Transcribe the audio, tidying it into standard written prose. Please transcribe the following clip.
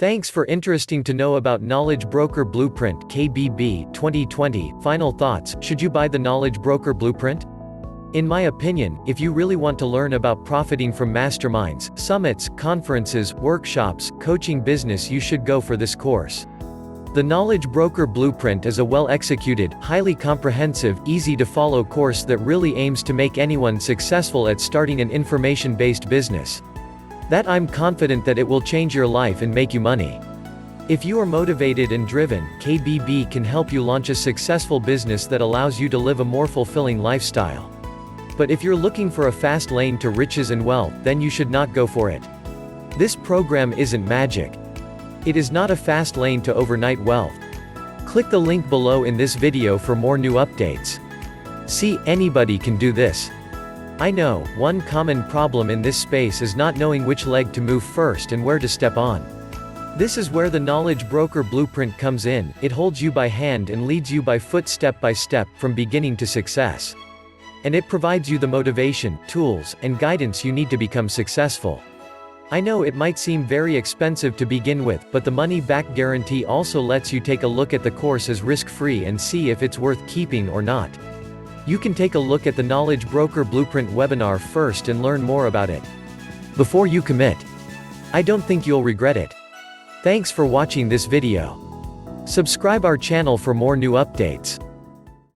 Thanks for interesting to know about Knowledge Broker Blueprint KBB 2020. Final thoughts, should you buy the Knowledge Broker Blueprint? In my opinion, if you really want to learn about profiting from masterminds, summits, conferences, workshops, coaching business, you should go for this course. The Knowledge Broker Blueprint is a well-executed, highly comprehensive, easy-to-follow course that really aims to make anyone successful at starting an information-based business. That I'm confident that it will change your life and make you money. If you are motivated and driven, KBB can help you launch a successful business that allows you to live a more fulfilling lifestyle. But if you're looking for a fast lane to riches and wealth, then you should not go for it. This program isn't magic. It is not a fast lane to overnight wealth. Click the link below in this video for more new updates. See, anybody can do this. I know, one common problem in this space is not knowing which leg to move first and where to step on. This is where the Knowledge Broker Blueprint comes in. It holds you by hand and leads you by foot step by step, from beginning to success. And it provides you the motivation, tools, and guidance you need to become successful. I know it might seem very expensive to begin with, but the money-back guarantee also lets you take a look at the course as risk-free and see if it's worth keeping or not. You can take a look at the Knowledge Broker Blueprint webinar first and learn more about it before you commit. I don't think you'll regret it. Thanks for watching this video. Subscribe our channel for more new updates.